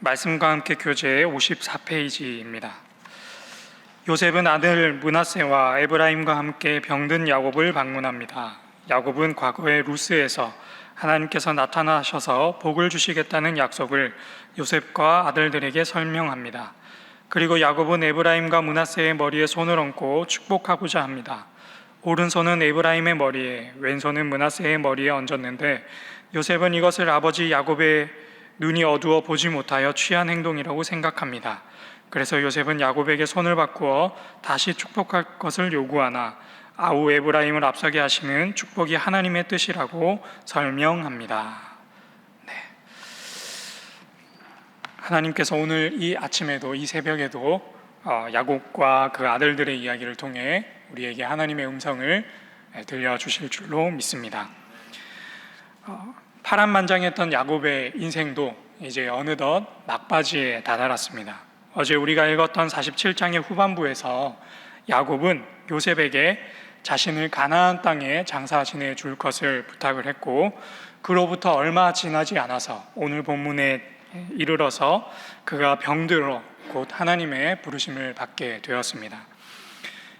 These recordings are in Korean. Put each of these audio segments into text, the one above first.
말씀과 함께 교재 54페이지입니다. 요셉은 아들 므낫세와 에브라임과 함께 병든 야곱을 방문합니다. 야곱은 과거의 루스에서 하나님께서 나타나셔서 복을 주시겠다는 약속을 요셉과 아들들에게 설명합니다. 그리고 야곱은 에브라임과 므낫세의 머리에 손을 얹고 축복하고자 합니다. 오른손은 에브라임의 머리에, 왼손은 므낫세의 머리에 얹었는데 요셉은 이것을 아버지 야곱의 눈이 어두워 보지 못하여 취한 행동이라고 생각합니다. 그래서 요셉은 야곱에게 손을 바꾸어 다시 축복할 것을 요구하나 아우 에브라임을 앞서게 하시는 축복이 하나님의 뜻이라고 설명합니다. 하나님께서 오늘 이 아침에도, 이 새벽에도 야곱과 그 아들들의 이야기를 통해 우리에게 하나님의 음성을 들려주실 줄로 믿습니다. 파란만장했던 야곱의 인생도 이제 어느덧 막바지에 다다랐습니다. 어제 우리가 읽었던 47장의 후반부에서 야곱은 요셉에게 자신을 가나안 땅에 장사 지내줄 것을 부탁을 했고, 그로부터 얼마 지나지 않아서 오늘 본문에 이르러서 그가 병들어 곧 하나님의 부르심을 받게 되었습니다.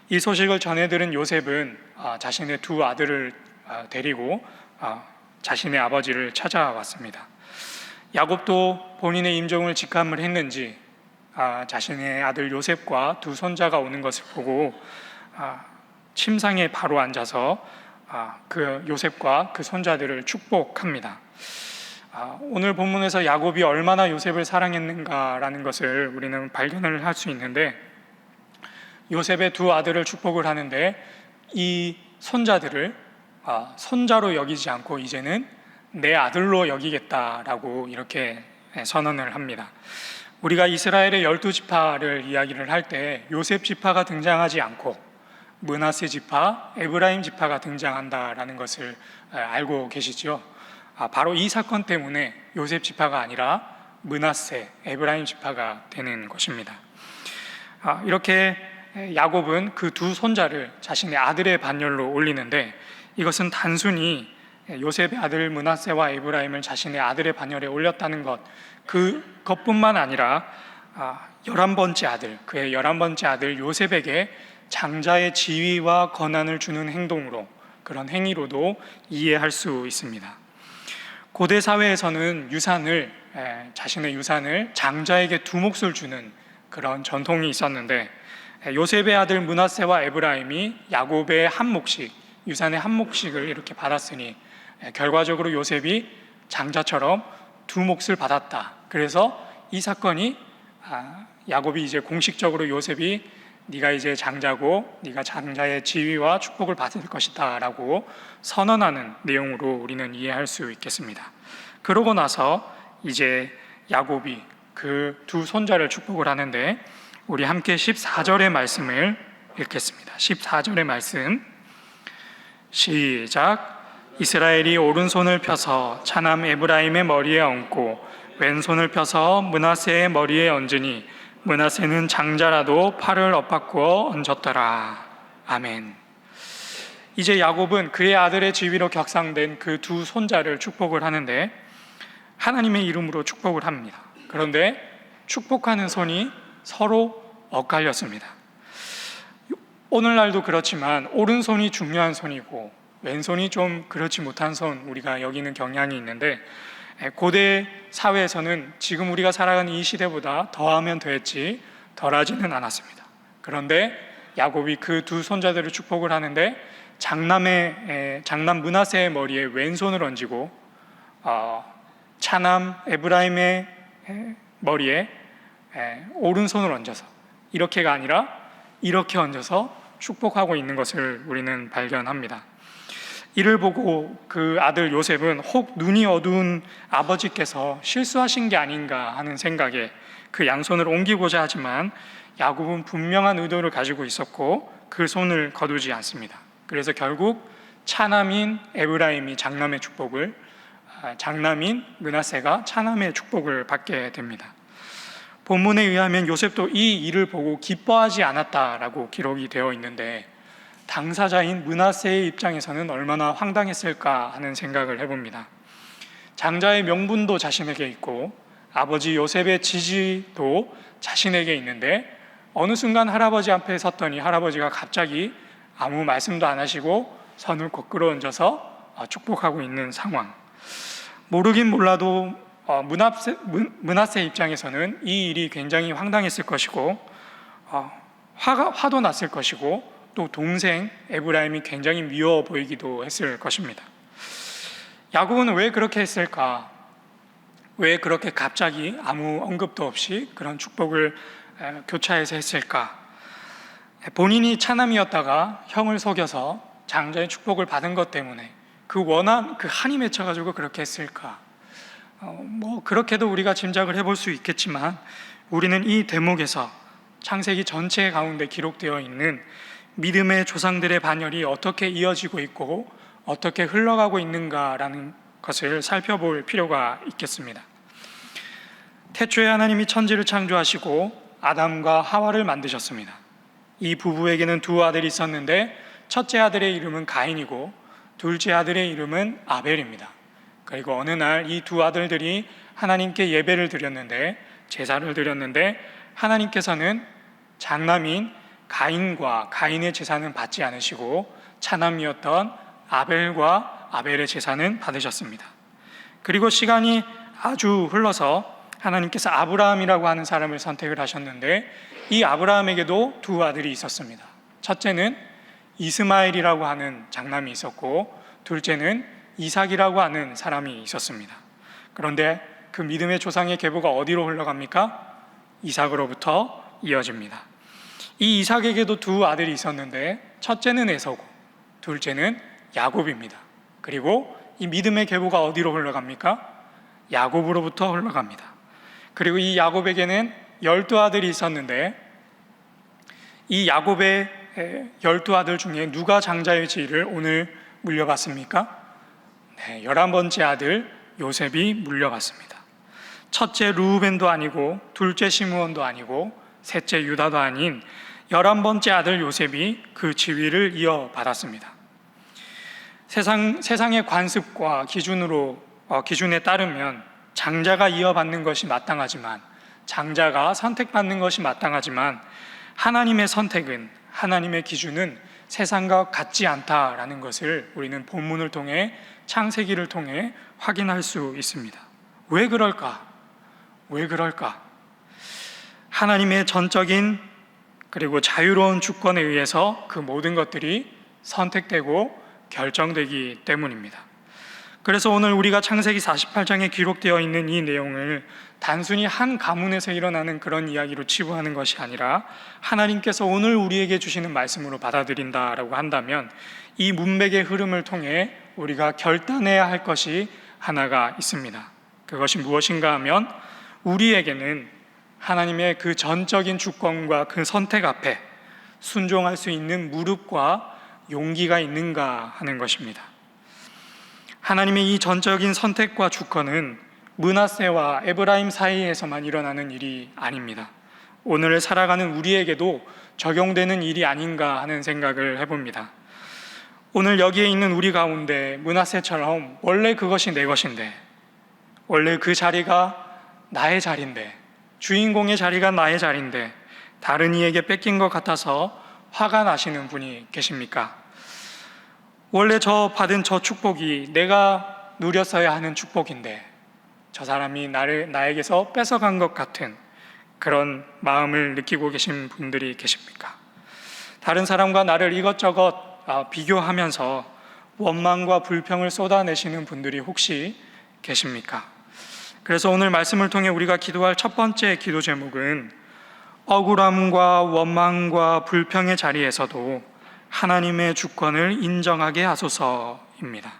이 소식을 전해들은 요셉은 자신의 두 아들을 데리고 자신의 아버지를 찾아왔습니다. 야곱도 본인의 임종을 직감을 했는지 자신의 아들 요셉과 두 손자가 오는 것을 보고 침상에 바로 앉아서 그 요셉과 그 손자들을 축복합니다. 오늘 본문에서 야곱이 얼마나 요셉을 사랑했는가라는 것을 우리는 발견을 할 수 있는데, 요셉의 두 아들을 축복을 하는데 이 손자들을 손자로 여기지 않고 이제는 내 아들로 여기겠다라고 이렇게 선언을 합니다. 우리가 이스라엘의 12지파를 이야기를 할 때 요셉 지파가 등장하지 않고 므낫세 지파, 에브라임 지파가 등장한다라는 것을 알고 계시죠? 바로 이 사건 때문에 요셉 지파가 아니라 므낫세, 에브라임 지파가 되는 것입니다. 이렇게 야곱은 그 두 손자를 자신의 아들의 반열로 올리는데, 이것은 단순히 요셉의 아들 므낫세와 에브라임을 자신의 아들의 반열에 올렸다는 것, 그것뿐만 아니라 11번째 아들, 그의 11번째 아들 요셉에게 장자의 지위와 권한을 주는 행동으로, 그런 행위로도 이해할 수 있습니다. 고대 사회에서는 자신의 유산을 장자에게 두 몫을 주는 그런 전통이 있었는데, 요셉의 아들 므낫세와 에브라임이 야곱의 한 몫씩, 유산의 한 몫씩을 이렇게 받았으니 결과적으로 요셉이 장자처럼 두 몫을 받았다. 그래서 이 사건이 야곱이 이제 공식적으로 요셉이 네가 이제 장자고 네가 장자의 지위와 축복을 받을 것이다 라고 선언하는 내용으로 우리는 이해할 수 있겠습니다. 그러고 나서 이제 야곱이 그 두 손자를 축복을 하는데, 우리 함께 14절의 말씀을 읽겠습니다. 14절의 말씀 시작. 이스라엘이 오른손을 펴서 차남 에브라임의 머리에 얹고 왼손을 펴서 므낫세의 머리에 얹으니 므낫세는 장자라도 팔을 엇바꾸어 얹었더라. 아멘. 이제 야곱은 그의 아들의 지위로 격상된 그 두 손자를 축복을 하는데 하나님의 이름으로 축복을 합니다. 그런데 축복하는 손이 서로 엇갈렸습니다. 오늘날도 그렇지만 오른손이 중요한 손이고 왼손이 좀 그렇지 못한 손, 우리가 여기는 경향이 있는데, 고대 사회에서는 지금 우리가 살아가는 이 시대보다 더하면 더했지 덜하지는 않았습니다. 그런데 야곱이 그 두 손자들을 축복을 하는데 장남 므낫세의 머리에 왼손을 얹고 차남 에브라임의 머리에 오른손을 얹어서, 이렇게가 아니라 이렇게 얹어서 축복하고 있는 것을 우리는 발견합니다. 이를 보고 그 아들 요셉은 혹 눈이 어두운 아버지께서 실수하신 게 아닌가 하는 생각에 그 양손을 옮기고자 하지만 야곱은 분명한 의도를 가지고 있었고 그 손을 거두지 않습니다. 그래서 결국 차남인 에브라임이 장남의 축복을, 장남인 므낫세가 차남의 축복을 받게 됩니다. 본문에 의하면 요셉도 이 일을 보고 기뻐하지 않았다라고 기록이 되어 있는데, 당사자인 므낫세의 입장에서는 얼마나 황당했을까 하는 생각을 해봅니다. 장자의 명분도 자신에게 있고 아버지 요셉의 지지도 자신에게 있는데 어느 순간 할아버지 앞에 섰더니 할아버지가 갑자기 아무 말씀도 안 하시고 손을 거꾸로 얹어서 축복하고 있는 상황. 모르긴 몰라도 므낫세 입장에서는 이 일이 굉장히 황당했을 것이고 화도 났을 것이고 또 동생 에브라임이 굉장히 미워 보이기도 했을 것입니다. 야곱은 왜 그렇게 했을까? 왜 그렇게 갑자기 아무 언급도 없이 그런 축복을 교차해서 했을까? 본인이 차남이었다가 형을 속여서 장자의 축복을 받은 것 때문에 그 한이 맺혀가지고 그렇게 했을까? 그렇게도 우리가 짐작을 해볼 수 있겠지만 우리는 이 대목에서 창세기 전체 가운데 기록되어 있는 믿음의 조상들의 반열이 어떻게 이어지고 있고 어떻게 흘러가고 있는가라는 것을 살펴볼 필요가 있겠습니다. 태초에 하나님이 천지를 창조하시고 아담과 하와를 만드셨습니다. 이 부부에게는 두 아들이 있었는데 첫째 아들의 이름은 가인이고 둘째 아들의 이름은 아벨입니다. 그리고 어느 날 이 두 아들들이 하나님께 예배를 드렸는데 제사를 드렸는데 하나님께서는 장남인 가인과 가인의 제사는 받지 않으시고 차남이었던 아벨과 아벨의 제사는 받으셨습니다. 그리고 시간이 아주 흘러서 하나님께서 아브라함이라고 하는 사람을 선택을 하셨는데 이 아브라함에게도 두 아들이 있었습니다. 첫째는 이스마엘이라고 하는 장남이 있었고 둘째는 이삭이라고 하는 사람이 있었습니다. 그런데 그 믿음의 조상의 계보가 어디로 흘러갑니까? 이삭으로부터 이어집니다. 이 이삭에게도 두 아들이 있었는데 첫째는 에서고 둘째는 야곱입니다. 그리고 이 믿음의 계보가 어디로 흘러갑니까? 야곱으로부터 흘러갑니다. 그리고 이 야곱에게는 12아들이 있었는데 이 야곱의 12아들 중에 누가 장자의 지위를 오늘 물려받습니까? 11번째 아들 요셉이 물려받습니다. 첫째 루벤도 아니고 둘째 시므온도 아니고 셋째 유다도 아닌 11번째 아들 요셉이 그 지위를 이어받았습니다. 세상의 관습과 기준에 따르면 장자가 이어받는 것이 마땅하지만 장자가 선택받는 것이 마땅하지만 하나님의 선택은 하나님의 기준은 세상과 같지 않다라는 것을 우리는 본문을 통해 창세기를 통해 확인할 수 있습니다. 왜 그럴까? 왜 그럴까? 하나님의 전적인 그리고 자유로운 주권에 의해서 그 모든 것들이 선택되고 결정되기 때문입니다. 그래서 오늘 우리가 창세기 48장에 기록되어 있는 이 내용을 단순히 한 가문에서 일어나는 그런 이야기로 치부하는 것이 아니라 하나님께서 오늘 우리에게 주시는 말씀으로 받아들인다라고 한다면 이 문맥의 흐름을 통해 우리가 결단해야 할 것이 하나가 있습니다. 그것이 무엇인가 하면 우리에게는 하나님의 그 전적인 주권과 그 선택 앞에 순종할 수 있는 무릎과 용기가 있는가 하는 것입니다. 하나님의 이 전적인 선택과 주권은 므낫세와 에브라임 사이에서만 일어나는 일이 아닙니다. 오늘 살아가는 우리에게도 적용되는 일이 아닌가 하는 생각을 해봅니다. 오늘 여기에 있는 우리 가운데 므낫세처럼 원래 그것이 내 것인데, 원래 그 자리가 나의 자리인데, 주인공의 자리가 나의 자리인데 다른 이에게 뺏긴 것 같아서 화가 나시는 분이 계십니까? 원래 받은 저 축복이 내가 누렸어야 하는 축복인데 저 사람이 나에게서 뺏어간 것 같은 그런 마음을 느끼고 계신 분들이 계십니까? 다른 사람과 나를 이것저것 비교하면서 원망과 불평을 쏟아내시는 분들이 혹시 계십니까? 그래서 오늘 말씀을 통해 우리가 기도할 첫 번째 기도 제목은 억울함과 원망과 불평의 자리에서도 하나님의 주권을 인정하게 하소서입니다.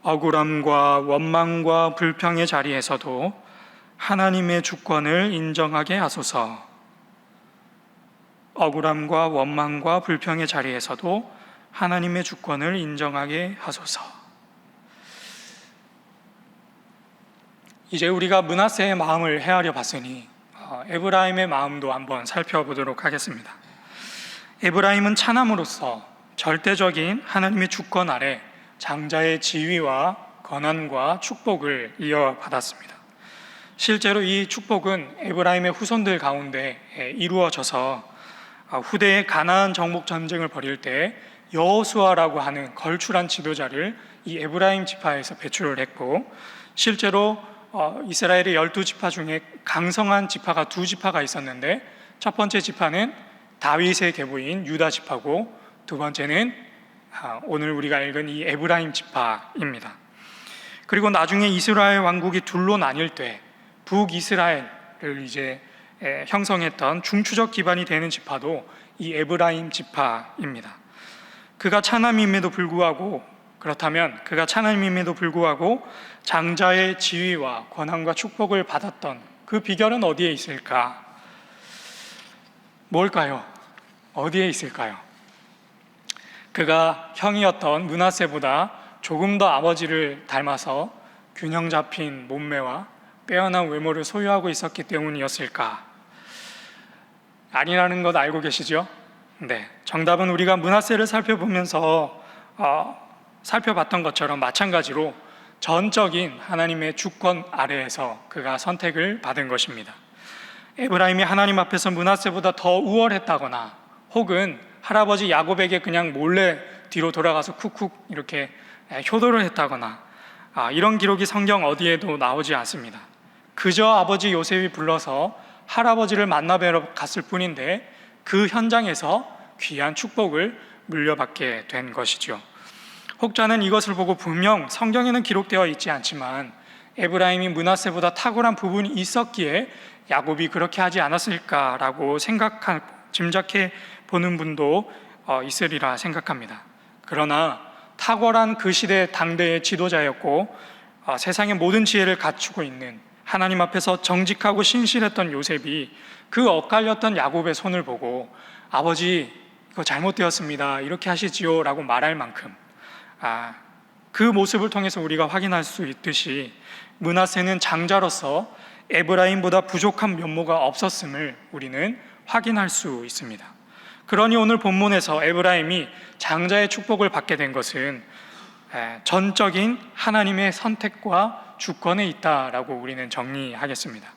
억울함과 원망과 불평의 자리에서도 하나님의 주권을 인정하게 하소서. 억울함과 원망과 불평의 자리에서도 하나님의 주권을 인정하게 하소서. 이제 우리가 므낫세의 마음을 헤아려 봤으니 에브라임의 마음도 한번 살펴보도록 하겠습니다. 에브라임은 차남으로서 절대적인 하나님의 주권 아래 장자의 지위와 권한과 축복을 이어받았습니다. 실제로 이 축복은 에브라임의 후손들 가운데 이루어져서 후대에 가나안 정복 전쟁을 벌일 때 여호수아라고 하는 걸출한 지도자를 이 에브라임 지파에서 배출을 했고, 실제로 이스라엘의 12지파 중에 강성한 지파가 두 지파가 있었는데, 첫 번째 지파는 다윗의 계보인 유다 지파고, 두 번째는 오늘 우리가 읽은 이 에브라임 지파입니다. 그리고 나중에 이스라엘 왕국이 둘로 나뉠 때 북이스라엘을 이제 형성했던 중추적 기반이 되는 지파도 이 에브라임 지파입니다. 그가 차남임에도 불구하고, 그렇다면 그가 차남임에도 불구하고 장자의 지위와 권한과 축복을 받았던 그 비결은 어디에 있을까? 뭘까요? 어디에 있을까요? 그가 형이었던 므낫세보다 조금 더 아버지를 닮아서 균형 잡힌 몸매와 빼어난 외모를 소유하고 있었기 때문이었을까? 아니라는 것 알고 계시죠? 네, 정답은 우리가 므낫세를 살펴보면서 살펴봤던 것처럼 마찬가지로 전적인 하나님의 주권 아래에서 그가 선택을 받은 것입니다. 에브라임이 하나님 앞에서 므낫세보다 더 우월했다거나, 혹은 할아버지 야곱에게 그냥 몰래 뒤로 돌아가서 쿡쿡 이렇게 효도를 했다거나, 이런 기록이 성경 어디에도 나오지 않습니다. 그저 아버지 요셉이 불러서 할아버지를 만나뵈러 갔을 뿐인데 그 현장에서 귀한 축복을 물려받게 된 것이죠. 혹자는 이것을 보고 분명 성경에는 기록되어 있지 않지만 에브라임이 므낫세보다 탁월한 부분이 있었기에 야곱이 그렇게 하지 않았을까라고 짐작해 보는 분도 있으리라 생각합니다. 그러나 탁월한 그 시대 당대의 지도자였고 세상의 모든 지혜를 갖추고 있는 하나님 앞에서 정직하고 신실했던 요셉이 그 엇갈렸던 야곱의 손을 보고 아버지 이거 잘못되었습니다 이렇게 하시지요 라고 말할 만큼 그 모습을 통해서 우리가 확인할 수 있듯이 므낫세는 장자로서 에브라임보다 부족한 면모가 없었음을 우리는 확인할 수 있습니다. 그러니 오늘 본문에서 에브라임이 장자의 축복을 받게 된 것은 전적인 하나님의 선택과 주권에 있다라고 우리는 정리하겠습니다.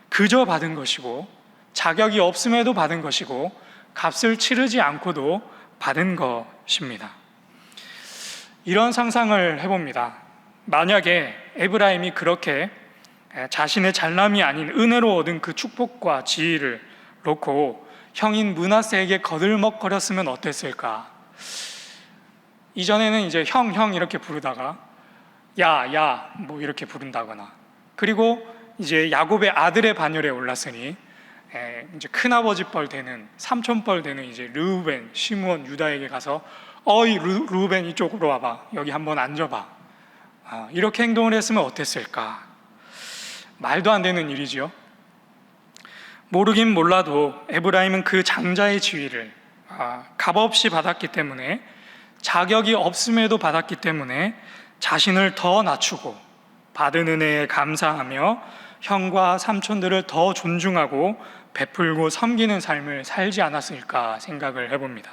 그저 받은 것이고 자격이 없음에도 받은 것이고 값을 치르지 않고도 받은 것입니다. 이런 상상을 해봅니다. 만약에 에브라임이 그렇게 자신의 잘남이 아닌 은혜로 얻은 그 축복과 지위를 놓고 형인 므낫세에게 거들먹거렸으면 어땠을까? 이전에는 이제 형 이렇게 부르다가 야 뭐 이렇게 부른다거나, 그리고 이제 야곱의 아들의 반열에 올랐으니 이제 큰아버지 뻘 되는 삼촌 뻘 되는 이제 르우벤, 시므온, 유다에게 가서 어이 르우벤 이쪽으로 와봐, 여기 한번 앉아봐, 이렇게 행동을 했으면 어땠을까? 말도 안 되는 일이지요. 모르긴 몰라도 에브라임은 그 장자의 지위를 값없이 받았기 때문에, 자격이 없음에도 받았기 때문에 자신을 더 낮추고 받은 은혜에 감사하며 형과 삼촌들을 더 존중하고 베풀고 섬기는 삶을 살지 않았을까 생각을 해봅니다.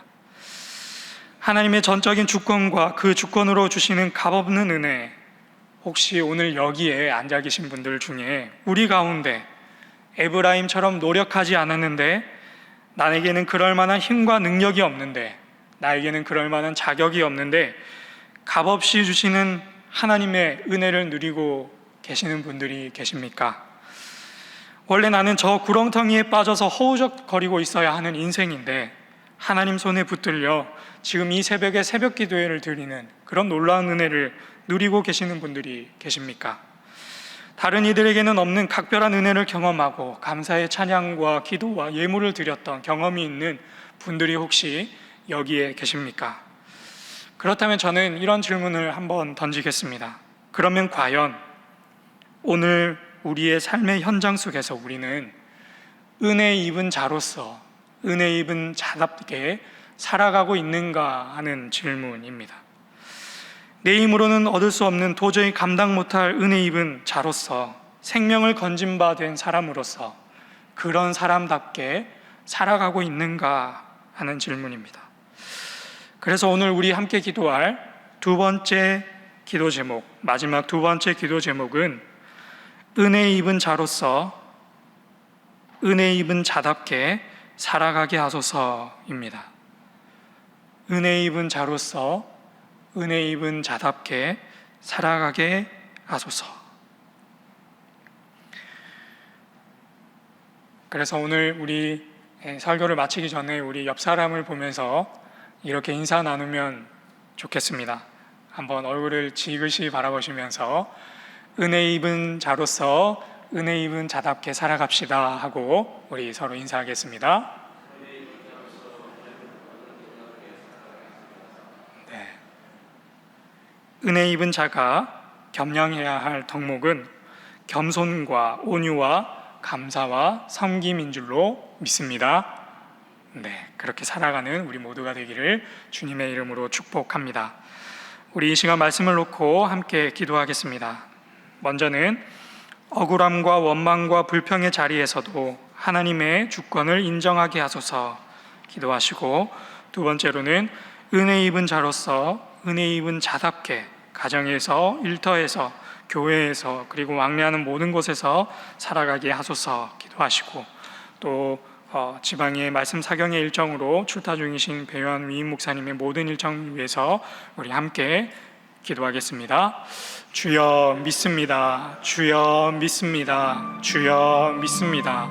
하나님의 전적인 주권과 그 주권으로 주시는 값없는 은혜, 혹시 오늘 여기에 앉아 계신 분들 중에 우리 가운데 에브라임처럼 노력하지 않았는데, 나에게는 그럴 만한 힘과 능력이 없는데, 나에게는 그럴 만한 자격이 없는데 값없이 주시는 하나님의 은혜를 누리고 계시는 분들이 계십니까? 원래 나는 저 구렁텅이에 빠져서 허우적거리고 있어야 하는 인생인데 하나님 손에 붙들려 지금 이 새벽에 새벽 기도회를 드리는 그런 놀라운 은혜를 누리고 계시는 분들이 계십니까? 다른 이들에게는 없는 각별한 은혜를 경험하고 감사의 찬양과 기도와 예물을 드렸던 경험이 있는 분들이 혹시 여기에 계십니까? 그렇다면 저는 이런 질문을 한번 던지겠습니다. 그러면 과연 오늘 우리의 삶의 현장 속에서 우리는 은혜 입은 자로서 은혜 입은 자답게 살아가고 있는가 하는 질문입니다. 내 힘으로는 얻을 수 없는, 도저히 감당 못할 은혜 입은 자로서, 생명을 건진 바 된 사람으로서 그런 사람답게 살아가고 있는가 하는 질문입니다. 그래서 오늘 우리 함께 기도할 두 번째 기도 제목, 마지막 두 번째 기도 제목은 은혜 입은 자로서 은혜 입은 자답게 살아가게 하소서입니다. 은혜 입은 자로서 은혜 입은 자답게 살아가게 하소서. 그래서 오늘 우리 설교를 마치기 전에 우리 옆 사람을 보면서 이렇게 인사 나누면 좋겠습니다. 한번 얼굴을 지그시 바라보시면서 은혜 입은 자로서 은혜 입은 자답게 살아갑시다 하고 우리 서로 인사하겠습니다. 네. 은혜 입은 자가 겸양해야 할 덕목은 겸손과 온유와 감사와 섬김인 줄로 믿습니다. 네, 그렇게 살아가는 우리 모두가 되기를 주님의 이름으로 축복합니다. 우리 이 시간 말씀을 놓고 함께 기도하겠습니다. 먼저는 억울함과 원망과 불평의 자리에서도 하나님의 주권을 인정하게 하소서 기도하시고, 두 번째로는 은혜 입은 자로서 은혜 입은 자답게 가정에서, 일터에서, 교회에서, 그리고 왕래하는 모든 곳에서 살아가게 하소서 기도하시고, 또 지방의 말씀 사경의 일정으로 출타 중이신 배현 위임 목사님의 모든 일정 위해서 우리 함께 기도하겠습니다. 주여 믿습니다. 주여 믿습니다. 주여 믿습니다.